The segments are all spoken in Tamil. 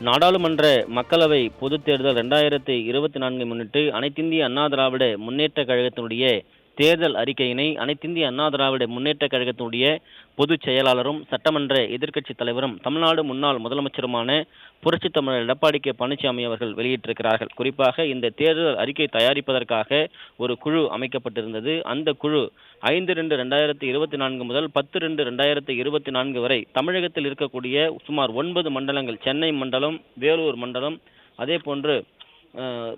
நாடாளுமன்ற மக்களவை பொதுத் தேர்தல் 2024 முன்னிட்டு அனைத்திந்திய அண்ணா திராவிட முன்னேற்ற கழகத்தினுடைய தேர்தல் அறிக்கையினை அனைத்திந்திய அண்ணா திராவிட முன்னேற்ற கழகத்தினுடைய பொதுச் செயலாளரும் சட்டமன்ற எதிர்க்கட்சித் தலைவரும் தமிழ்நாடு முன்னாள் முதலமைச்சருமான புரட்சித் தமிழர் எடப்பாடி கே பழனிசாமி அவர்கள் வெளியிட்டிருக்கிறார்கள். குறிப்பாக இந்த தேர்தல் அறிக்கை தயாரிப்பதற்காக ஒரு குழு அமைக்கப்பட்டிருந்தது. அந்த குழு 5/2/2024 முதல் 10/2/2024 வரை தமிழகத்தில் இருக்கக்கூடிய சுமார் 9 மண்டலங்கள், சென்னை மண்டலம், வேலூர் மண்டலம், அதே போன்று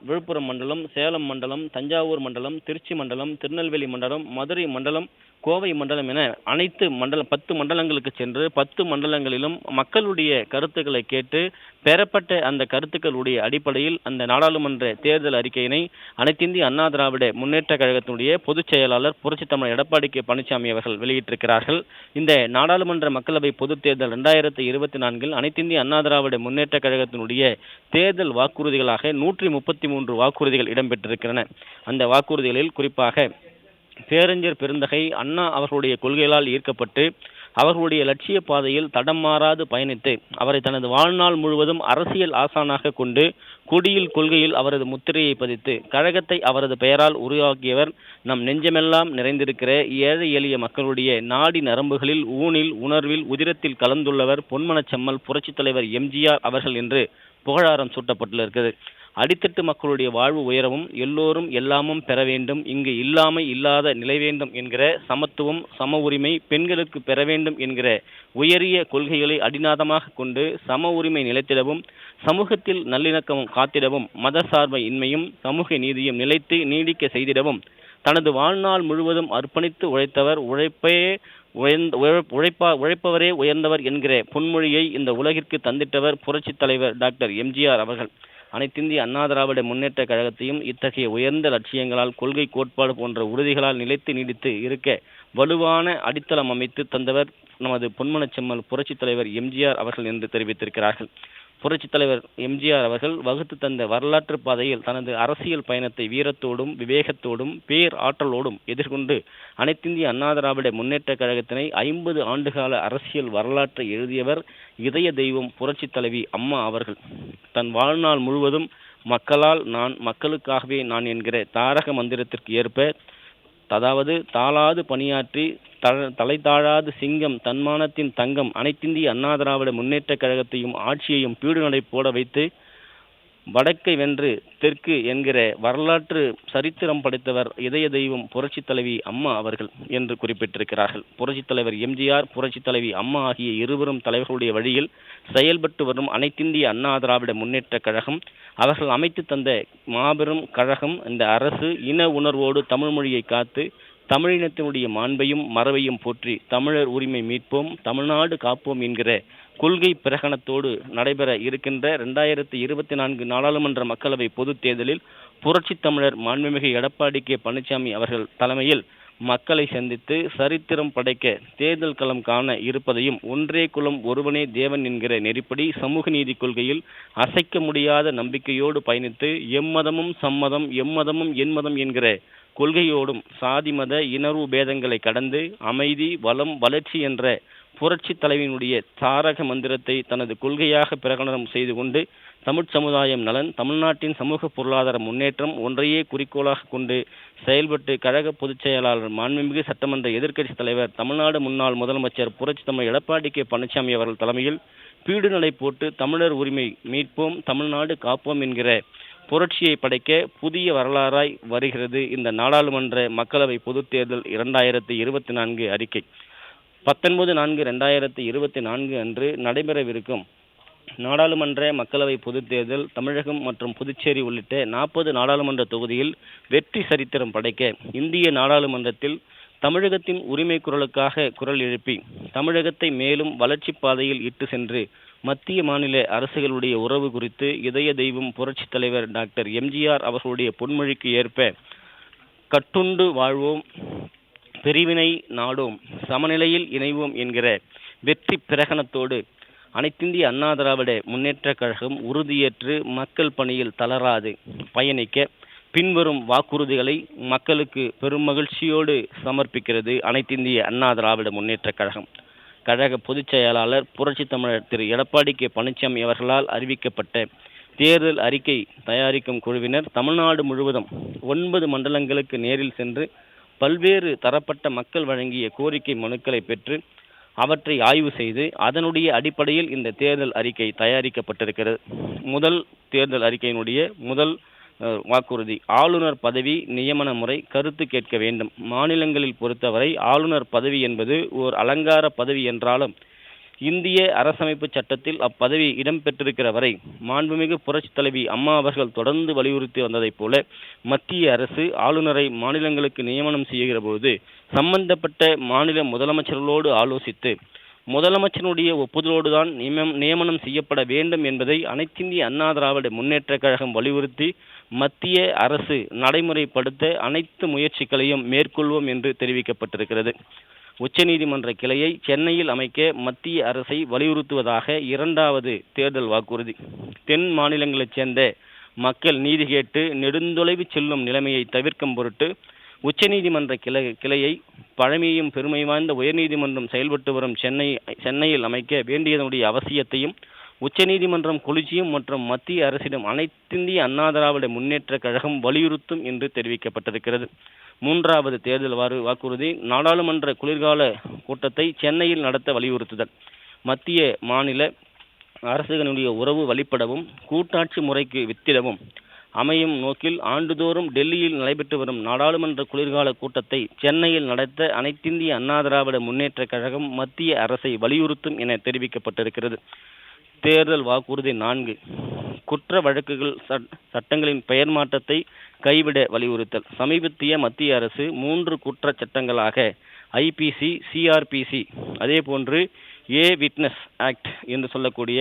விழுப்புரம் மண்டலம், சேலம் மண்டலம், தஞ்சாவூர் மண்டலம், திருச்சி மண்டலம், திருநெல்வேலி மண்டலம், மதுரை மண்டலம், கோவை மண்டலம் என அனைத்து 10 மண்டலங்களுக்கு சென்று 10 மண்டலங்களிலும் மக்களுடைய கருத்துக்களை கேட்டு பெறப்பட்ட அந்த கருத்துக்களுடைய அடிப்படையில் அந்த நாடாளுமன்ற தேர்தல் அறிக்கையினை அனைத்திந்திய அண்ணா திராவிட முன்னேற்ற கழகத்தினுடைய பொதுச் செயலாளர் புரட்சித் தமிழர் எடப்பாடி கே பழனிசாமி அவர்கள் வெளியிட்டிருக்கிறார்கள். இந்த நாடாளுமன்ற மக்களவை பொதுத் தேர்தல் 2024 அனைத்திந்திய அண்ணா திராவிட முன்னேற்ற கழகத்தினுடைய தேர்தல் வாக்குறுதிகளாக 133 வாக்குறுதிகள் இடம்பெற்றிருக்கின்றன. அந்த வாக்குறுதிகளில் குறிப்பாக பேரறிஞர் பெருந்தகை அண்ணா அவர்களுடைய கொள்கைகளால் ஈர்க்கப்பட்டு அவர்களுடைய லட்சிய பாதையில் தடம் மாறாது பயணித்து அவரை தனது வாழ்நாள் முழுவதும் அரசியல் ஆசானாக கொண்டு கொடியில் கொள்கையில் அவரது முத்திரையை பதித்து கழகத்தை அவரது பெயரால் உருவாக்கியவர் நம் நெஞ்சமெல்லாம் நிறைந்திருக்கிற ஏழை எளிய மக்களுடைய நாடி நரம்புகளில், ஊனில், உணர்வில், உதிரத்தில் கலந்துள்ளவர் பொன்மனச்செம்மல் புரட்சித் தலைவர் எம்ஜிஆர் அவர்கள் என்று புகழாரம் சூட்டப்பட்டிருக்கிறது. அடித்தட்டு மக்களுடைய வாழ்வு உயரவும், எல்லோரும் எல்லாமும் பெற வேண்டும், இங்கு இல்லாமை இல்லாத நிலை வேண்டும் என்கிற சமத்துவம், சம உரிமை, பெண்களுக்கு பெற வேண்டும் என்கிற உயரிய கொள்கைகளை அடிநாதமாக கொண்டு சம உரிமை நிலைத்திடவும், சமூகத்தில் நல்லிணக்கமும் காத்திடவும், மத சார்பை இன்மையும் சமூக நீதியும் நிலைத்து நீடிக்க செய்திடவும் தனது வாழ்நாள் முழுவதும் அர்ப்பணித்து உழைத்தவர், உழைப்பவரே உயர்ந்தவர் என்கிற பொன்மொழியை இந்த உலகிற்கு தந்திட்டவர் புரட்சித் தலைவர் டாக்டர் எம்ஜிஆர் அவர்கள். அனைத்திந்திய அண்ணா திராவிட முன்னேற்ற கழகத்தையும் இத்தகைய உயர்ந்த லட்சியங்களால், கொள்கை கோட்பாடு போன்ற உறுதிகளால் நிலைத்து நீடித்து இருக்க வலுவான அடித்தளம் அமைத்து தந்தவர் நமது பொன்மனச்செம்மல் புரட்சித் தலைவர் எம்ஜிஆர் அவர்கள் என்று தெரிவித்திருக்கிறார்கள். புரட்சித் தலைவர் எம்ஜிஆர் அவர்கள் வகுத்து தந்த வரலாற்று பாதையில் தனது அரசியல் பயணத்தை வீரத்தோடும் விவேகத்தோடும் பேர் ஆற்றலோடும் எதிர்கொண்டு அனைத்திந்திய அண்ணா திராவிட முன்னேற்ற கழகத்தினை 50 ஆண்டுகால அரசியல் வரலாற்றை எழுதியவர் இதய தெய்வம் புரட்சித் தலைவி அம்மா அவர்கள். தன் வாழ்நாள் முழுவதும் மக்களால் நான், மக்களுக்காகவே நான் என்கிற தாரக மந்திரத்திற்கு ஏற்ப, அதாவது தாளாது பணியாற்றி தலை தாழாது சிங்கம் தன்மானத்தின் தங்கம் அனைத்திந்திய அண்ணா திராவிட முன்னேற்ற கழகத்தையும் ஆட்சியையும் பீடுநடை போட வைத்து வடக்கை வென்று தெற்கு என்கிற வரலாற்று சரித்திரம் படைத்தவர் இதய தெய்வம் புரட்சித் தலைவி அம்மா அவர்கள் என்று குறிப்பிட்டிருக்கிறார்கள். புரட்சித் தலைவர் எம்ஜிஆர், புரட்சித் தலைவி அம்மா ஆகிய இருவரும் தலைவர்களுடைய வழியில் செயல்பட்டு வரும் அனைத்திந்திய அண்ணா திராவிட முன்னேற்ற கழகம் அவர்கள் அமைத்து தந்த மாபெரும் கழகம். இந்த அரசு இன உணர்வோடு தமிழ் மொழியை காத்து தமிழினத்தினுடைய மாண்பையும் மரபையும் போற்றி தமிழர் உரிமை மீட்போம், தமிழ்நாடு காப்போம் என்கிற கொள்கை பிரகடனத்தோடு நடைபெற இருக்கின்ற 2024 நாடாளுமன்ற மக்களவை பொதுத் தேர்தலில் புரட்சித் தமிழர் மாண்புமிகு எடப்பாடி கே பழனிசாமி அவர்கள் தலைமையில் மக்களை சந்தித்து சரித்திரம் படைக்க தேர்தல் களம் காண இருப்பதையும், ஒன்றே குலம் ஒருவனே தேவன் என்கிற நெறிப்படி சமூக நீதி கொள்கையில் அசைக்க முடியாத நம்பிக்கையோடு பயணித்து எம்மதமும் சம்மதம், எம்மதமும் என்மதம் என்கிற கொள்கையோடும் சாதி மத இனர்வு பேதங்களை கடந்து அமைதி, வளம், வளர்ச்சி என்ற புரட்சி தலைவியினுடைய தாரக மந்திரத்தை தனது கொள்கையாக பிரகடனம் செய்து கொண்டு தமிழ் சமுதாயம் நலன், தமிழ்நாட்டின் சமூக பொருளாதார முன்னேற்றம் ஒன்றையே குறிக்கோளாக கொண்டு செயல்பட்டு கழக பொதுச் செயலாளர் மாண்புமிகு சட்டமன்ற எதிர்க்கட்சி தலைவர் தமிழ்நாடு முன்னாள் முதலமைச்சர் புரட்சி தமிழர் எடப்பாடி கே பழனிசாமி அவர்கள் தலைமையில் பீடுநிலை போட்டு தமிழர் உரிமை மீட்போம், தமிழ்நாடு காப்போம் என்கிற புரட்சியை படைக்க புதிய வரலாறாய் வருகிறது இந்த நாடாளுமன்ற மக்களவை பொதுத் தேர்தல் 2024 அறிக்கை. 19/4/2024 அன்று நடைபெறவிருக்கும் நாடாளுமன்ற மக்களவை பொதுத் தேர்தல் தமிழகம் மற்றும் புதுச்சேரி உள்ளிட்ட 40 நாடாளுமன்ற தொகுதியில் வெற்றி சரித்திரம் படைக்க இந்திய நாடாளுமன்றத்தில் தமிழகத்தின் உரிமை குரலுக்காக குரல் எழுப்பி தமிழகத்தை மேலும் வளர்ச்சி பாதையில் இட்டு சென்று மத்திய மாநில அரசுகளுடைய உறவு குறித்து இதய தெய்வம் புரட்சித் தலைவர் டாக்டர் எம்ஜிஆர் அவர்களுடைய பொன்மொழிக்கு ஏற்ப கட்டுண்டு வாழ்வோம், பிரிவினை நாடோம், சமநிலையில் இணைவோம் என்கிற வெற்றி பிரகடனத்தோடு அனைத்திந்திய அண்ணா திராவிட முன்னேற்ற கழகம் உறுதியேற்று மக்கள் பணியில் தளராது பயணிக்க பின்வரும் வாக்குறுதிகளை மக்களுக்கு பெரும் மகிழ்ச்சியோடு சமர்ப்பிக்கிறது அனைத்திந்திய அண்ணா திராவிட முன்னேற்ற கழகம். கழக பொதுச் செயலாளர் புரட்சி தமிழர் திரு எடப்பாடி கே பழனிசாமி அவர்களால் அறிவிக்கப்பட்ட தேர்தல் அறிக்கை தயாரிக்கும் குழுவினர் தமிழ்நாடு முழுவதும் 9 மண்டலங்களுக்கு நேரில் சென்று பல்வேறு தரப்பட்ட மக்கள் வழங்கிய கோரிக்கை மனுக்களை பெற்று அவற்றை ஆய்வு செய்து அதனுடைய அடிப்படையில் இந்த தேர்தல் அறிக்கை தயாரிக்கப்பட்டிருக்கிறது. முதல் தேர்தல் அறிக்கையினுடைய முதல் வாக்குறுதி, ஆளுநர் பதவி நியமன முறை கருத்து கேட்க வேண்டும். மாநிலங்களில் பொறுத்தவரை ஆளுநர் பதவி என்பது ஓர் அலங்கார பதவி என்றாலும் இந்திய அரசமைப்பு சட்டத்தில் அப்பதவி இடம்பெற்றிருக்கிற வரை மாண்புமிகு புரட்சி தலைவி அம்மா அவர்கள் தொடர்ந்து வலியுறுத்தி வந்ததைப் போல மத்திய அரசு ஆளுநரை மாநிலங்களுக்கு நியமனம் செய்கிற போது சம்பந்தப்பட்ட மாநில முதலமைச்சர்களோடு ஆலோசித்து முதலமைச்சருடைய ஒப்புதலோடு தான் நியமனம் செய்யப்பட வேண்டும் என்பதை அனைத்திந்திய அண்ணா திராவிட முன்னேற்ற கழகம் வலியுறுத்தி மத்திய அரசு நடைமுறைப்படுத்த அனைத்து முயற்சிகளையும் மேற்கொள்வோம் என்று தெரிவிக்கப்பட்டிருக்கிறது. உச்சநீதிமன்ற கிளையை சென்னையில் அமைக்க மத்திய அரசை வலியுறுத்துவதாக 2வது தேர்தல் வாக்குறுதி. தென் மாநிலங்களைச் சேர்ந்த மக்கள் நீதி கேட்டு நெடுந்தொலைவு செல்லும் நிலைமையை தவிர்க்கும் பொருட்டு உச்சநீதிமன்ற கிளையை பழமையும் பெருமை வாய்ந்த உயர்நீதிமன்றம் செயல்பட்டு வரும் சென்னையில் அமைக்க வேண்டியதனுடைய அவசியத்தையும் உச்சநீதிமன்றம் கொலிஜியம் மற்றும் மத்திய அரசிடம் அனைத்திந்திய அண்ணா திராவிட முன்னேற்ற கழகம் வலியுறுத்தும் என்று தெரிவிக்கப்பட்டிருக்கிறது. 3வது தேர்தல் வாக்குறுதி, நாடாளுமன்ற குளிர்கால கூட்டத்தை சென்னையில் நடத்த வலியுறுத்துதல். மத்திய மாநில அரசுகளுடைய உறவு வழிபடவும் கூட்டாட்சி முறைக்கு வித்திடவும் அமையும் நோக்கில் ஆண்டுதோறும் டெல்லியில் நடைபெற்று வரும் நாடாளுமன்ற குளிர்கால கூட்டத்தை சென்னையில் நடத்த அனைத்திந்திய அண்ணா திராவிட முன்னேற்ற கழகம் மத்திய அரசை வலியுறுத்தும் என தெரிவிக்கப்பட்டிருக்கிறது. தேர்தல் வாக்குறுதி 4, குற்ற வழக்குகள் சட்டங்களின் பெயர் மாற்றத்தை கைவிட வலியுறுத்தல். சமீபத்திய மத்திய அரசு 3 குற்ற சட்டங்களாக ஐபிசி, சிஆர்பிசி, அதே போன்று விட்னஸ் ஆக்ட் என்று சொல்லக்கூடிய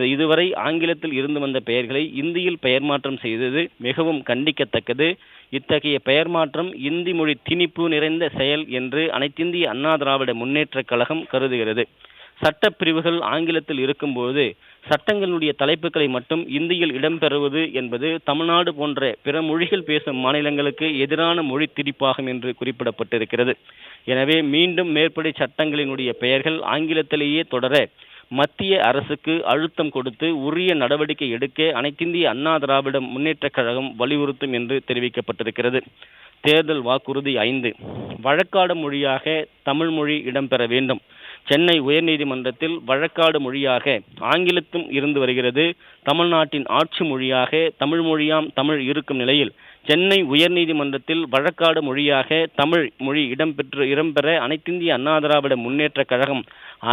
இதுவரை ஆங்கிலத்தில் இருந்து வந்த பெயர்களை இந்தியில் பெயர் மாற்றம் செய்தது மிகவும் கண்டிக்கத்தக்கது. இத்தகைய பெயர் மாற்றம் இந்தி மொழி திணிப்பு நிறைந்த செயல் என்று அனைத்திந்திய அண்ணா திராவிட முன்னேற்ற கழகம் கருதுகிறது. சட்டப்பிரிவுகள் ஆங்கிலத்தில் இருக்கும்போது சட்டங்களுடைய தலைப்புகளை மட்டும் இந்தியில் இடம்பெறுவது என்பது தமிழ்நாடு போன்ற பிற மொழிகள் பேசும் மாநிலங்களுக்கு எதிரான மொழி திணிப்பாகும் என்று குறிப்பிடப்பட்டிருக்கிறது. எனவே மீண்டும் மேற்படி சட்டங்களினுடைய பெயர்கள் ஆங்கிலத்திலேயே தொடர மத்திய அரசுக்கு அழுத்தம் கொடுத்து உரிய நடவடிக்கை எடுக்க அனைத்திந்திய அண்ணா திராவிட முன்னேற்ற கழகம் வலியுறுத்தும் என்று தெரிவிக்கப்பட்டிருக்கிறது. தேர்தல் வாக்குறுதி 5, வழக்காடு மொழியாக தமிழ் மொழி இடம்பெற வேண்டும். சென்னை உயர்நீதிமன்றத்தில் வழக்காடு மொழியாக ஆங்கிலத்தும் இருந்து வருகிறது. தமிழ்நாட்டின் ஆட்சி மொழியாக தமிழ் மொழியாம் தமிழ் இருக்கும் நிலையில் சென்னை உயர்நீதிமன்றத்தில் வழக்காடு மொழியாக தமிழ் மொழி இடம்பெற அனைத்திந்திய அண்ணா திராவிட முன்னேற்ற கழகம்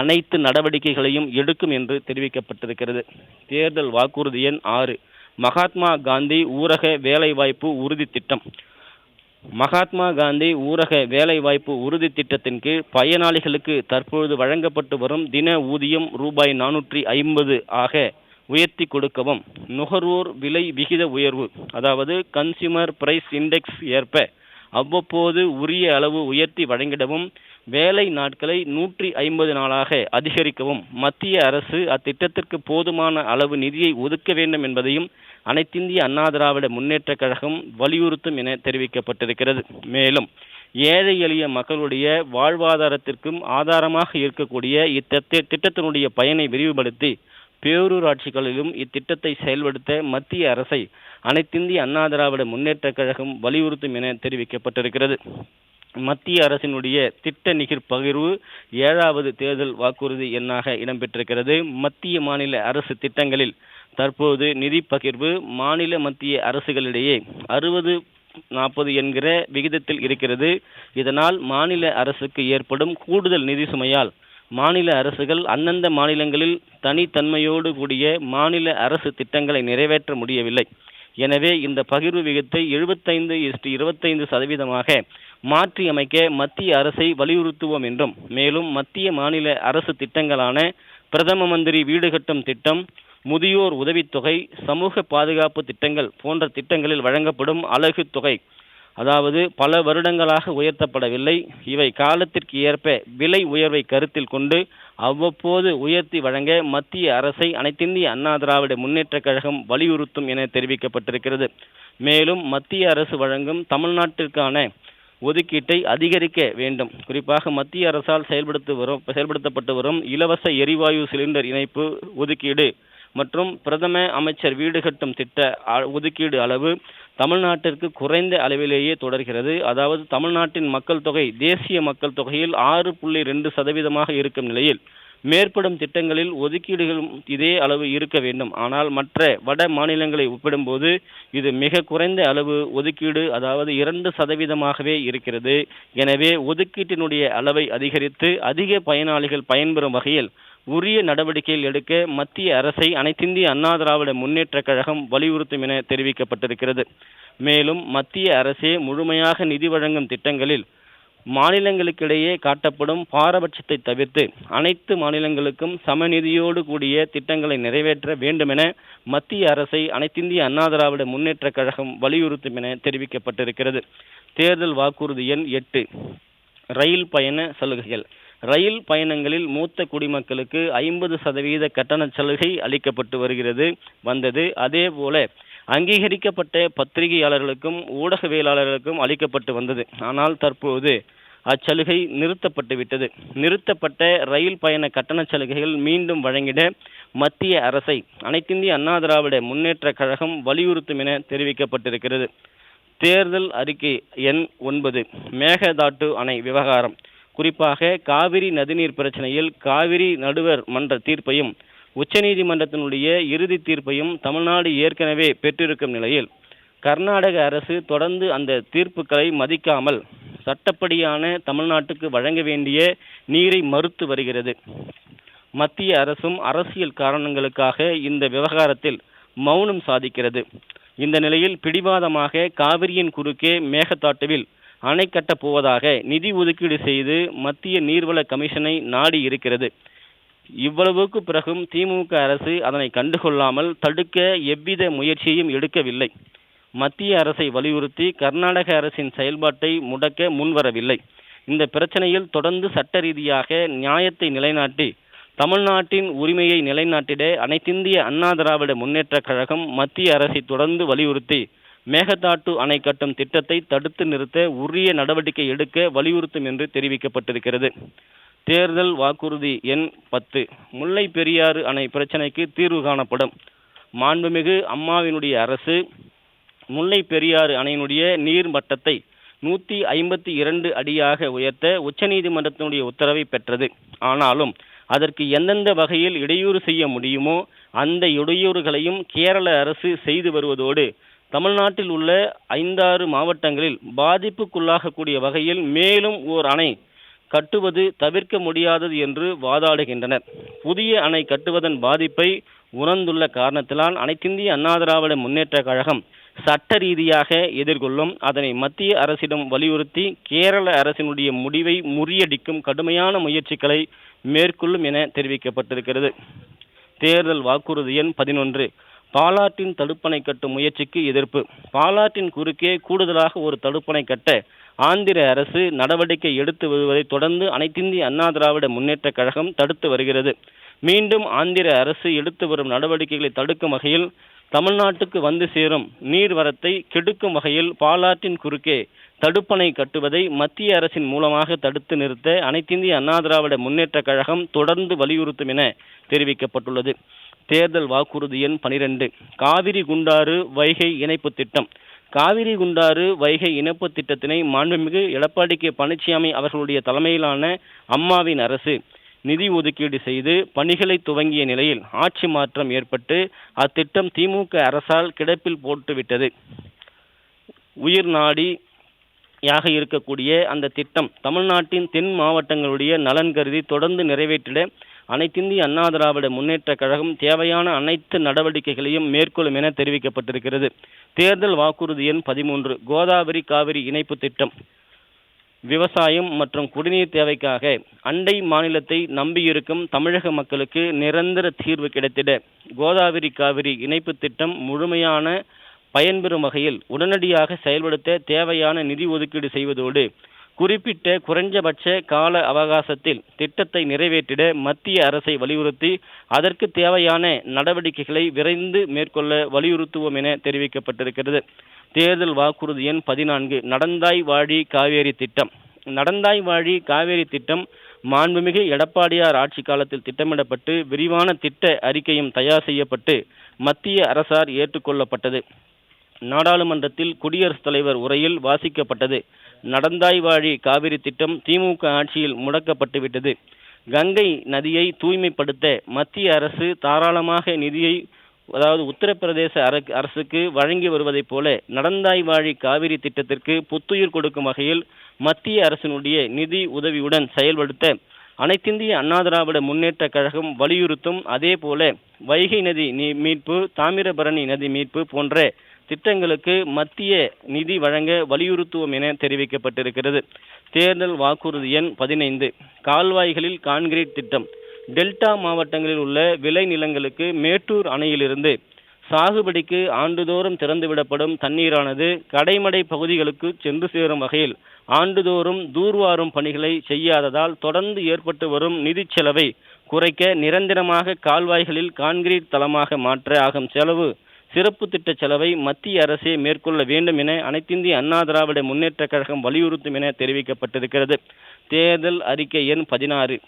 அனைத்து நடவடிக்கைகளையும் எடுக்கும் என்று தெரிவிக்கப்பட்டிருக்கிறது. தேர்தல் வாக்குறுதி எண் 6, மகாத்மா காந்தி ஊரக வேலைவாய்ப்பு உறுதி திட்டம். மகாத்மா காந்தி ஊரக வேலைவாய்ப்பு உறுதி திட்டத்தின் கீழ் பயனாளிகளுக்கு தற்பொழுது வழங்கப்பட்டு வரும் தின ஊதியம் ரூபாய் 450 ஆக உயர்த்தி கொடுக்கவும், நுகர்வோர் விலை விகித உயர்வு அதாவது கன்சியூமர் பிரைஸ் இண்டெக்ஸ் ஏற்ப அவ்வப்போது உரிய அளவு உயர்த்தி வழங்கிடவும், வேலை நாட்களை 150 நாளாக அதிகரிக்கவும் மத்திய அரசு அத்திட்டத்திற்கு போதுமான அளவு நிதியை ஒதுக்க வேண்டும் என்பதையும் அனைத்திந்திய அண்ணா திராவிட முன்னேற்ற கழகம் வலியுறுத்தும் என தெரிவிக்கப்பட்டிருக்கிறது. மேலும் ஏழை எளிய மக்களுடைய வாழ்வாதாரத்திற்கும் ஆதாரமாக இருக்கக்கூடிய இத்திட்டத்தினுடைய பயனை விரிவுபடுத்தி பேரூராட்சிகளிலும் இத்திட்டத்தை செயல்படுத்த மத்திய அரசை அனைத்திந்திய அண்ணா திராவிட முன்னேற்ற கழகம் வலியுறுத்தும் என தெரிவிக்கப்பட்டிருக்கிறது. மத்திய அரசினுடைய திட்ட நிகர் பகிர்வு 7வது தேர்தல் வாக்குறுதி எண்ணாக இடம்பெற்றிருக்கிறது. மத்திய மாநில அரசு திட்டங்களில் தற்போது நிதி பகிர்வு மாநில மத்திய அரசுகளிடையே 60-40 என்கிற விகிதத்தில் இருக்கிறது. இதனால் மாநில அரசுக்கு ஏற்படும் கூடுதல் நிதி சுமையால் மாநில அரசுகள் அந்தந்த மாநிலங்களில் தனித்தன்மையோடு கூடிய மாநில அரசு திட்டங்களை நிறைவேற்ற முடியவில்லை. எனவே இந்த பகிர்வு விகிதத்தை 75:25% மாற்றி அமைக்க மத்திய அரசை வலியுறுத்துவோம் என்றும், மேலும் மத்திய மாநில அரசு திட்டங்களான பிரதம மந்திரி வீடு கட்டும் திட்டம், முதியோர் உதவித்தொகை, சமூக பாதுகாப்பு திட்டங்கள் போன்ற திட்டங்களில் வழங்கப்படும் அலகு தொகை அதாவது பல வருடங்களாக உயர்த்தப்படவில்லை. இவை காலத்திற்கு ஏற்ப விலை உயர்வை கருத்தில் கொண்டு அவ்வப்போது உயர்த்தி வழங்க மத்திய அரசை அனைத்திந்திய அண்ணா திராவிட முன்னேற்ற கழகம் வலியுறுத்தும் என தெரிவிக்கப்பட்டிருக்கிறது. மேலும் மத்திய அரசு வழங்கும் தமிழ்நாட்டிற்கான ஒதுக்கீட்டை அதிகரிக்க வேண்டும். குறிப்பாக மத்திய அரசால் செயல்படுத்தப்பட்டு வரும் இலவச எரிவாயு சிலிண்டர் இணைப்பு ஒதுக்கீடு மற்றும் பிரதம அமைச்சர் வீடு கட்டும் திட்ட ஒதுக்கீடு அளவு தமிழ்நாட்டிற்கு குறைந்த அளவிலேயே தொடர்கிறது. அதாவது தமிழ்நாட்டின் மக்கள் தொகை தேசிய மக்கள் தொகையில் 6.2% இருக்கும் நிலையில் மேற்படும் திட்டங்களில் ஒதுக்கீடுகளும் இதே அளவு இருக்க வேண்டும். ஆனால் மற்ற வட மாநிலங்களை ஒப்பிடும்போது இது மிக குறைந்த அளவு ஒதுக்கீடு, அதாவது 2%ஆகவே இருக்கிறது. எனவே ஒதுக்கீட்டினுடைய அளவை அதிகரித்து அதிக பயனாளிகள் பயன்பெறும் வகையில் உரிய நடவடிக்கைகள் எடுக்க மத்திய அரசை அனைத்திந்திய அண்ணா திராவிட முன்னேற்ற கழகம் வலியுறுத்தும் என தெரிவிக்கப்பட்டிருக்கிறது. மேலும் மத்திய அரசே முழுமையாக நிதி வழங்கும் திட்டங்களில் மாநிலங்களுக்கிடையே காட்டப்படும் பாரபட்சத்தை தவிர்த்து அனைத்து மாநிலங்களுக்கும் சமநிதியோடு கூடிய திட்டங்களை நிறைவேற்ற வேண்டுமென மத்திய அரசை அனைத்திந்திய அண்ணா திராவிட முன்னேற்ற கழகம் வலியுறுத்தும் என தெரிவிக்கப்பட்டிருக்கிறது. தேர்தல் வாக்குறுதி எண் 8 ரயில் பயண சலுகைகள். ரயில் பயணங்களில் மூத்த குடிமக்களுக்கு 50% கட்டண சலுகை அளிக்கப்பட்டு வந்தது. அதே போல அங்கீகரிக்கப்பட்ட பத்திரிகையாளர்களுக்கும் ஊடகவியலாளர்களுக்கும் அளிக்கப்பட்டு வந்தது. ஆனால் தற்போது அச்சலுகை நிறுத்தப்பட்டுவிட்டது. நிறுத்தப்பட்ட ரயில் பயண கட்டண சலுகைகள் மீண்டும் வழங்கிட மத்திய அரசை அனைத்திந்திய அண்ணா திராவிட முன்னேற்ற கழகம் வலியுறுத்தும் என தெரிவிக்கப்பட்டிருக்கிறது. தேர்தல் அறிக்கை எண் 9 மேகதாட்டு அணை விவகாரம். குறிப்பாக காவிரி நதிநீர் பிரச்சனையில் காவிரி நடுவர் மன்ற தீர்ப்பையும் உச்சநீதிமன்றத்தினுடைய இறுதி தீர்ப்பையும் தமிழ்நாடு ஏற்கனவே பெற்றிருக்கும் நிலையில் கர்நாடக அரசு தொடர்ந்து அந்த தீர்ப்புகளை மதிக்காமல் சட்டப்படியான தமிழ்நாட்டுக்கு வழங்க வேண்டிய நீரை மறுத்து வருகிறது. மத்திய அரசும் அரசியல் காரணங்களுக்காக இந்த விவகாரத்தில் மௌனம் சாதிக்கிறது. இந்த நிலையில் பிடிவாதமாக காவிரியின் குறுக்கே மேகதாட்டுவில் அணை கட்டப் போவதாக நிதி ஒதுக்கீடு செய்து மத்திய நீர்வள கமிஷனை நாடி இருக்கிறது. இவ்வளவுக்கு பிறகும் திமுக அரசு அதனை கண்டுகொள்ளாமல் தடுக்க எவ்வித முயற்சியையும் எடுக்கவில்லை. மத்திய அரசை வலியுறுத்தி கர்நாடக அரசின் செயல்பாட்டை முடக்க முன்வரவில்லை. இந்த பிரச்சனையில் தொடர்ந்து சட்ட ரீதியாக நியாயத்தை நிலைநாட்டி தமிழ்நாட்டின் உரிமையை நிலைநாட்டிட அனைத்திந்திய அண்ணா திராவிட முன்னேற்ற கழகம் மத்திய அரசை தொடர்ந்து வலியுறுத்தி மேகதாட்டு அணை கட்டும் திட்டத்தை தடுத்து நிறுத்த உரிய நடவடிக்கை எடுக்க வலியுறுத்தும் என்று தெரிவிக்கப்பட்டிருக்கிறது. தேர்தல் வாக்குறுதி எண் 10 முல்லை பெரியாறு அணை பிரச்சனைக்கு தீர்வு காணப்படும். மாண்புமிகு அம்மாவினுடைய அரசு முல்லை பெரியாறு அணையினுடைய நீர் மட்டத்தை 152 அடியாக உயர்த்த உச்சநீதிமன்றத்தினுடைய உத்தரவை பெற்றது. ஆனாலும் அதற்கு எந்தெந்த வகையில் இடையூறு செய்ய முடியுமோ அந்த இடையூறுகளையும் கேரள அரசு செய்து வருவதோடு தமிழ்நாட்டில் உள்ள 5-6 மாவட்டங்களில் பாதிப்புக்குள்ளாகக்கூடிய வகையில் மேலும் ஓர் அணை கட்டுவது தவிர்க்க முடியாதது என்று வாதாடுகின்றனர். புதிய அணை கட்டுவதன் பாதிப்பை உணர்ந்துள்ள காரணத்தினால் அனைத்திந்திய அண்ணா திராவிட முன்னேற்ற கழகம் சட்ட ரீதியாக எதிர்கொள்ளும். அதனை மத்திய அரசிடம் வலியுறுத்தி கேரள அரசினுடைய முடிவை முறியடிக்கும் கடுமையான முயற்சிகளை மேற்கொள்ளும் என தெரிவிக்கப்பட்டிருக்கிறது. தேர்தல் வாக்குறுதி எண் 11 பாலாற்றின் தடுப்பணை கட்டும் முயற்சிக்கு எதிர்ப்பு. பாலாற்றின் குறுக்கே கூடுதலாக ஒரு தடுப்பணை கட்ட ஆந்திர அரசு நடவடிக்கை எடுத்து வருவதை தொடர்ந்து அனைத்திந்திய அண்ணா திராவிட முன்னேற்ற கழகம் தடுத்து வருகிறது. மீண்டும் ஆந்திர அரசு எடுத்து வரும் நடவடிக்கைகளை தடுக்கும் வகையில் தமிழ்நாட்டுக்கு வந்து சேரும் நீர்வரத்தை கெடுக்கும் வகையில் பாலாற்றின் குறுக்கே தடுப்பணை கட்டுவதை மத்திய அரசின் மூலமாக தடுத்து நிறுத்த அனைத்திந்திய அண்ணா திராவிட முன்னேற்ற கழகம் தொடர்ந்து வலியுறுத்தும் என தெரிவிக்கப்பட்டுள்ளது. தேர்தல் வாக்குறுதி எண் 12 காவிரி குண்டாறு வைகை இணைப்பு திட்டம். காவிரி குண்டாறு வைகை இணைப்பு திட்டத்தினை மாண்புமிகு எடப்பாடி கே பழனிசாமி அவர்களுடைய தலைமையிலான அம்மாவின் அரசு நிதி ஒதுக்கீடு செய்து பணிகளை துவங்கிய நிலையில் ஆட்சி மாற்றம் ஏற்பட்டு அத்திட்டம் திமுக அரசால் கிடப்பில் போட்டுவிட்டது. உயிர் நாடியாக இருக்கக்கூடிய அந்த திட்டம் தமிழ்நாட்டின் தென் மாவட்டங்களுடைய நலன் கருதி தொடர்ந்து நிறைவேற்றிட அனைத்திந்திய அண்ணா திராவிட முன்னேற்ற கழகம் தேவையான அனைத்து நடவடிக்கைகளையும் மேற்கொள்ளும் என தெரிவிக்கப்பட்டிருக்கிறது. தேர்தல் வாக்குறுதி எண் 13 கோதாவரி காவிரி இணைப்பு திட்டம். விவசாயம் மற்றும் குடிநீர் தேவைக்காக அண்டை மாநிலத்தை நம்பியிருக்கும் தமிழக மக்களுக்கு நிரந்தர தீர்வு கிடைத்திட கோதாவரி காவிரி இணைப்பு திட்டம் முழுமையான பயன்பெறும் வகையில் உடனடியாக செயல்படுத்த தேவையான நிதி ஒதுக்கீடு செய்வதோடு குறிப்பிட்ட குறைஞ்சபட்ச கால அவகாசத்தில் திட்டத்தை நிறைவேற்றிட மத்திய அரசை வலியுறுத்தி அதற்கு தேவையான நடவடிக்கைகளை விரைந்து மேற்கொள்ள வலியுறுத்துவோம் என தெரிவிக்கப்பட்டிருக்கிறது. தேர்தல் வாக்குறுதி எண் 14 நடந்தாய் வாழி காவேரி திட்டம். நடந்தாய் வாழி காவேரி திட்டம் மாண்புமிகு எடப்பாடியார் ஆட்சி காலத்தில் திட்டமிடப்பட்டு விரிவான திட்ட அறிக்கையும் தயார் செய்யப்பட்டு மத்திய அரசால் ஏற்றுக்கொள்ளப்பட்டது. நாடாளுமன்றத்தில் குடியரசுத் தலைவர் உரையில் வாசிக்கப்பட்டது. நடந்தாய் வாழி காவிரி திட்டம் திமுக ஆட்சியில் முடக்கப்பட்டுவிட்டது. கங்கை நதியை தூய்மைப்படுத்த மத்திய அரசு தாராளமாக நிதியை உத்தரப்பிரதேச அரசுக்கு வழங்கி வருவதைப் போல நடந்தாய் வாழி காவிரி திட்டத்திற்கு புத்துயிர் கொடுக்கும் வகையில் மத்திய அரசினுடைய நிதி உதவியுடன் செயல்படுத்த அனைத்திந்திய அண்ணா திராவிட முன்னேற்ற கழகம் வலியுறுத்தும். அதே போல வைகை நதி மீட்பு, தாமிரபரணி நதி மீட்பு போன்ற திட்டங்களுக்கு மத்திய நிதி வழங்க வலியுறுத்துவோம் என தெரிவிக்கப்பட்டிருக்கிறது. தேர்தல் வாக்குறுதி எண் 15 கால்வாய்களில் கான்கிரீட் திட்டம். டெல்டா மாவட்டங்களில் உள்ள விளை நிலங்களுக்கு மேட்டூர் அணையிலிருந்து சாகுபடிக்கு ஆண்டுதோறும் திறந்துவிடப்படும் தண்ணீரானது கடைமடை பகுதிகளுக்கு சென்று சேரும் வகையில் ஆண்டுதோறும் தூர்வாரும் பணிகளை செய்யாததால் தொடர்ந்து ஏற்பட்டு வரும் நிதி செலவை குறைக்க நிரந்தரமாக கால்வாய்களில் கான்கிரீட் தளமாக மாற்ற ஆகும் சிறப்பு திட்ட செலவை மத்திய அரசே மேற்கொள்ள வேண்டும் என அனைத்திந்திய அண்ணா திராவிட முன்னேற்ற கழகம் வலியுறுத்தும் என தெரிவிக்கப்பட்டிருக்கிறது. தேர்தல் அறிக்கை எண் 16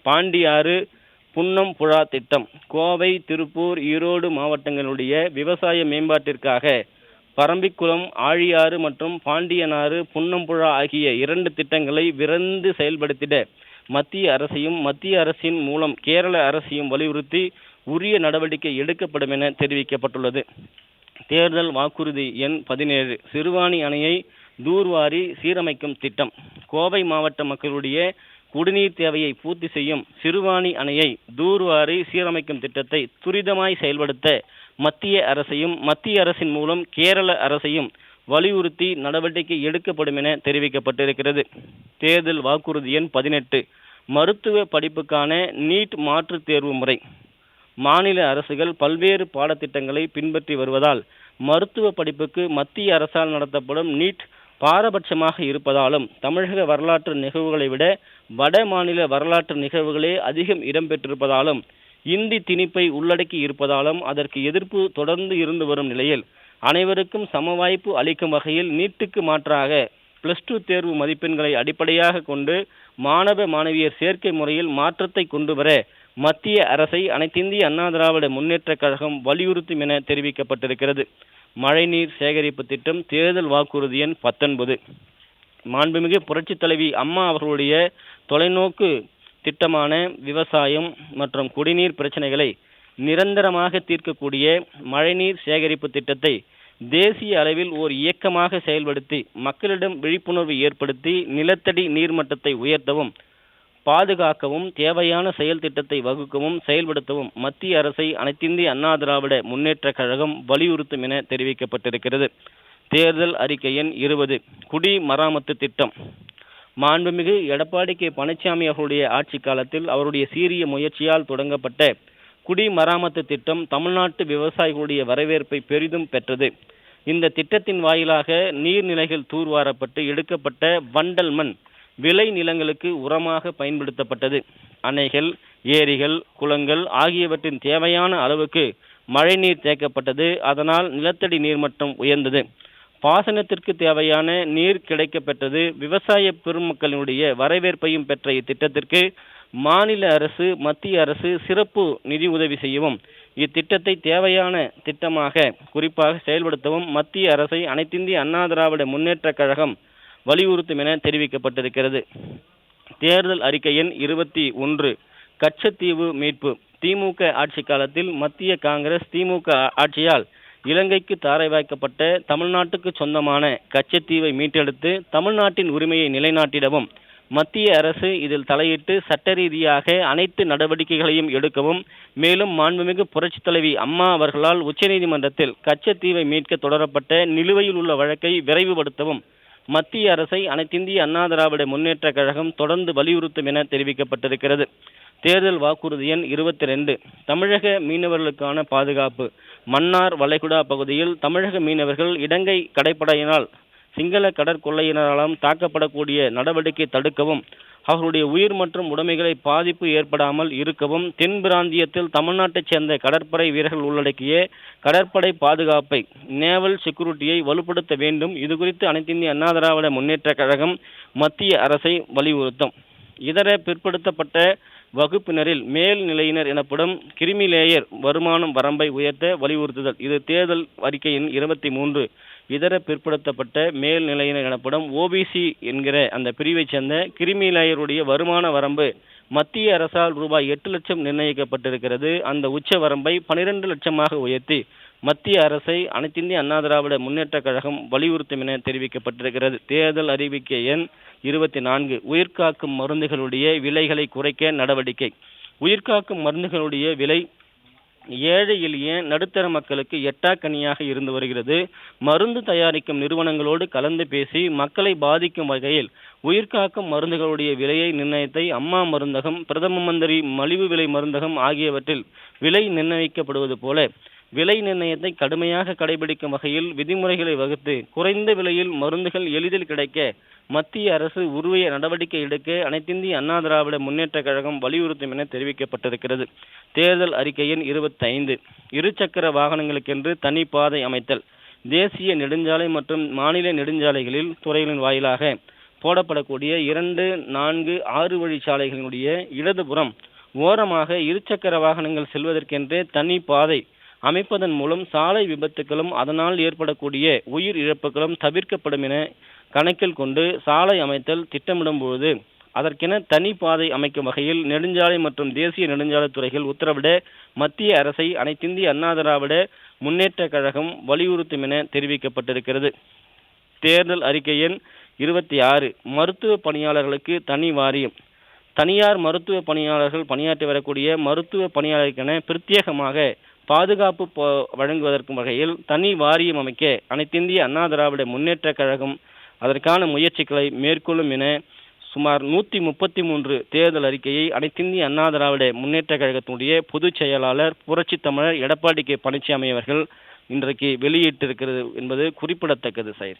பாண்டியாறு புன்னம்புழா திட்டம். கோவை, திருப்பூர், ஈரோடு மாவட்டங்களுடைய விவசாய மேம்பாட்டிற்காக பரம்பிக்குளம், ஆழியாறு மற்றும் பாண்டியனாறு, புன்னம்புழா ஆகிய 2 திட்டங்களை விரைந்து செயல்படுத்திட மத்திய அரசையும் மத்திய அரசின் மூலம் கேரள அரசையும் வலியுறுத்தி உரிய நடவடிக்கை எடுக்கப்படும் என தெரிவிக்கப்பட்டுள்ளது. தேர்தல் வாக்குறுதி எண் 17 சிறுவாணி அணையை தூர்வாரி சீரமைக்கும் திட்டம். கோவை மாவட்ட மக்களுடைய குடிநீர் தேவையை பூர்த்தி செய்யும் சிறுவாணி அணையை தூர்வாரி சீரமைக்கும் திட்டத்தை துரிதமாய் செயல்படுத்த மத்திய அரசையும் மத்திய அரசின் மூலம் கேரள அரசையும் வலியுறுத்தி நடவடிக்கை எடுக்கப்படும் என தெரிவிக்கப்பட்டிருக்கிறது. தேர்தல் வாக்குறுதி எண் 18 மருத்துவ படிப்புக்கான நீட் மாற்றுத் தேர்வு முறை. மாநில அரசுகள் பல்வேறு பாடத்திட்டங்களை பின்பற்றி வருவதால் மருத்துவ படிப்புக்கு மத்திய அரசால் நடத்தப்படும் நீட் பாரபட்சமாக இருப்பதாலும் தமிழக வரலாற்று நிகழ்வுகளை விட வட மாநில வரலாற்று நிகழ்வுகளே அதிகம் இடம்பெற்றிருப்பதாலும் இந்தி திணிப்பை உள்ளடக்கி இருப்பதாலும் அதற்கு எதிர்ப்பு தொடர்ந்து இருந்து வரும் நிலையில் அனைவருக்கும் சம வாய்ப்பு அளிக்கும் வகையில் நீட்டுக்கு மாற்றாக +2 தேர்வு மதிப்பெண்களை அடிப்படையாக கொண்டு மாணவ மாணவியர் சேர்க்கை முறையில் மாற்றத்தை கொண்டு வர மத்திய அரசை அனைத்திந்திய அண்ணா திராவிட முன்னேற்ற கழகம் வலியுறுத்தும் என தெரிவிக்கப்பட்டிருக்கிறது. மழைநீர் சேகரிப்பு திட்டம். தேர்தல் வாக்குறுதி எண் 19 மாண்புமிகு புரட்சித் தலைவி அம்மா அவர்களுடைய தொலைநோக்கு திட்டமான விவசாயம் மற்றும் குடிநீர் பிரச்சனைகளை நிரந்தரமாக தீர்க்கக்கூடிய மழைநீர் சேகரிப்பு திட்டத்தை தேசிய அளவில் ஓர் இயக்கமாக செயல்படுத்தி மக்களிடம் விழிப்புணர்வு ஏற்படுத்தி நிலத்தடி நீர்மட்டத்தை உயர்த்தவும் பாதுகாக்கவும் தேவையான செயல் திட்டத்தை வகுக்கவும் செயல்படுத்தவும் மத்திய அரசை அனைத்திந்திய அண்ணா திராவிட முன்னேற்ற கழகம் வலியுறுத்தும் என தெரிவிக்கப்பட்டிருக்கிறது. தேர்தல் அறிக்கை எண் 20 குடிமராமத்து திட்டம். மாண்புமிகு எடப்பாடி கே பழனிசாமி அவருடைய ஆட்சி காலத்தில் அவருடைய சீரிய முயற்சியால் தொடங்கப்பட்ட குடிமராமத்து திட்டம் தமிழ்நாட்டு விவசாயிகளுடைய வரவேற்பை பெரிதும் பெற்றது. இந்த திட்டத்தின் வாயிலாக நீர்நிலைகள் தூர்வாரப்பட்டு எடுக்கப்பட்ட வண்டல் மண் விளை நிலங்களுக்கு உரமாக பயன்படுத்தப்பட்டது. அணைகள், ஏரிகள், குளங்கள் ஆகியவற்றின் தேவையான அளவுக்கு மழைநீர் தேக்கப்பட்டது. அதனால் நிலத்தடி நீர்மட்டம் உயர்ந்தது. பாசனத்திற்கு தேவையான நீர் கிடைக்கப்பெற்றது. விவசாய பெருமக்களினுடைய வரவேற்பையும் பெற்ற இத்திட்டத்திற்கு மாநில அரசு மத்திய அரசு சிறப்பு நிதி உதவி செய்யவும் இத்திட்டத்தை தேவையான திட்டமாக குறிப்பாக செயல்படுத்தவும் மத்திய அரசை அனைத்திந்திய அண்ணா திராவிட முன்னேற்ற கழகம் வலியுறுத்தும் என தெரிவிக்கப்பட்டிருக்கிறது. தேர்தல் அறிக்கை எண் 21 கச்சத்தீவு மீட்பு. திமுக ஆட்சி காலத்தில் மத்திய காங்கிரஸ் திமுக ஆட்சியால் இலங்கைக்கு தாரை வாய்க்கப்பட்ட தமிழ்நாட்டுக்கு சொந்தமான கச்சத்தீவை மீட்டெடுத்து தமிழ்நாட்டின் உரிமையை நிலைநாட்டிடவும் மத்திய அரசு இதில் தலையிட்டு சட்ட ரீதியாக அனைத்து நடவடிக்கைகளையும் எடுக்கவும் மேலும் மாண்புமிகு புரட்சித் தலைவி அம்மா அவர்களால் உச்சநீதிமன்றத்தில் கச்சத்தீவை மீட்க தொடரப்பட்ட நிலுவையில் உள்ள வழக்கை விரைவுபடுத்தவும் மத்திய அரசை அனைத்திந்திய அண்ணா திராவிட முன்னேற்ற கழகம் தொடர்ந்து வலியுறுத்தும் என தெரிவிக்கப்பட்டிருக்கிறது. தேர்தல் வாக்குறுதி எண் 22 தமிழக மீனவர்களுக்கான பாதுகாப்பு. மன்னார் வளைகுடா பகுதியில் தமிழக மீனவர்கள் இலங்கை கடற்படையினால் சிங்கள கடற்கொள்ளையினராலும் தாக்கப்படக்கூடிய நடவடிக்கை தடுக்கவும் அவர்களுடைய உயிர் மற்றும் உடைமைகளை பாதிப்பு ஏற்படாமல் இருக்கவும் தென் பிராந்தியத்தில் தமிழ்நாட்டைச் சேர்ந்த கடற்படை வீரர்கள் உள்ளடக்கிய கடற்படை பாதுகாப்பை நேவல் செக்யூரிட்டியை வலுப்படுத்த வேண்டும். இதுகுறித்து அனைத்திந்திய அண்ணா திராவிட முன்னேற்ற கழகம் மத்திய அரசை வலியுறுத்தும். இதர பிற்படுத்தப்பட்ட வகுப்பினரில் மேல் நிலையினர் எனப்படும் கிரிமிலேயர் வருமானம் வரம்பை உயர்த்த வலியுறுத்துதல். இது தேர்தல் அறிக்கையின் 23. இதர பிற்படுத்தப்பட்ட மேல் நிலையினர் எனப்படும் ஓபிசி என்கிற அந்த பிரிவைச் சேர்ந்த கிரிமிலேயருடைய வருமான வரம்பு மத்திய அரசால் ரூபாய் 8 லட்சம் நிர்ணயிக்கப்பட்டிருக்கிறது. அந்த உச்ச வரம்பை 12 லட்சமாக உயர்த்தி மத்திய அரசை அனைத்திந்திய அண்ணா திராவிட முன்னேற்ற கழகம் வலியுறுத்தும் என தெரிவிக்கப்பட்டிருக்கிறது. தேர்தல் அறிவிக்கை எண் 24. உயிர்காக்கும் மருந்துகளுடைய விலைகளை குறைக்க நடவடிக்கை. உயிர்காக்கும் மருந்துகளுடைய விலை ஏழை எளிய நடுத்தர மக்களுக்கு எட்டாக்கனியாக இருந்து வருகிறது. மருந்து தயாரிக்கும் நிறுவனங்களோடு கலந்து பேசி மக்களை பாதிக்கும் வகையில் உயிர்காக்கும் மருந்துகளுடைய விலையை நிர்ணயத்தை அம்மா மருந்தகம், பிரதம மந்திரி மலிவு விலை மருந்தகம் ஆகியவற்றில் விலை நிர்ணயிக்கப்படுவது போல விலை நிர்ணயத்தை கடுமையாக கடைபிடிக்கும் வகையில் விதிமுறைகளை வகுத்து குறைந்த விலையில் மருந்துகள் எளிதில் கிடைக்க மத்திய அரசு உரிய நடவடிக்கை எடுக்க அனைத்திந்திய அண்ணா திராவிட முன்னேற்ற கழகம் வலியுறுத்தும் என தெரிவிக்கப்பட்டிருக்கிறது. தேர்தல் அறிக்கையின் 25. இருசக்கர வாகனங்களுக்கென்று தனி பாதை அமைத்தல். தேசிய நெடுஞ்சாலை மற்றும் மாநில நெடுஞ்சாலைகளில் துறைகளின் வாயிலாக போடப்படக்கூடிய 2, 4, 6 வழிச்சாலைகளினுடைய இடதுபுறம் ஓரமாக இருசக்கர வாகனங்கள் செல்வதற்கென்றே தனி பாதை அமைப்பதன் மூலம் சாலை விபத்துகளும் அதனால் ஏற்படக்கூடிய உயிர் இழப்புகளும் தவிர்க்கப்படும் என கணக்கில் கொண்டு சாலை அமைத்தல் திட்டமிடும்போது அதற்கென தனி பாதை அமைக்கும் வகையில் நெடுஞ்சாலை மற்றும் தேசிய நெடுஞ்சாலை துறைகள் உத்தரவிட மத்திய அரசை அனைத்திந்திய அண்ணா திராவிட முன்னேற்ற கழகம் வலியுறுத்தும் என தெரிவிக்கப்பட்டிருக்கிறது. தேர்தல் அறிக்கை எண் 26. மருத்துவ பணியாளர்களுக்கு தனி வாரியம். தனியார் மருத்துவ பணியாளர்கள் பணியாற்றி வரக்கூடிய மருத்துவ பணியாளர்களுக்கென பிரத்யேகமாக பாதுகாப்பு வழங்குவதற்கும் வகையில் தனி வாரியம் அமைக்க அனைத்திந்திய அண்ணா திராவிட முன்னேற்ற கழகம் அதற்கான முயற்சிகளை மேற்கொள்ளும் என சுமார் 133 தேர்தல் அறிக்கையை அனைத்திந்திய அண்ணா திராவிட முன்னேற்ற கழகத்தினுடைய பொதுச் செயலாளர் புரட்சி தமிழர் எடப்பாடி கே பழனிசாமி அவர்கள் இன்றைக்கு வெளியிட்டிருக்கிறது என்பது குறிப்பிடத்தக்கது. சார்.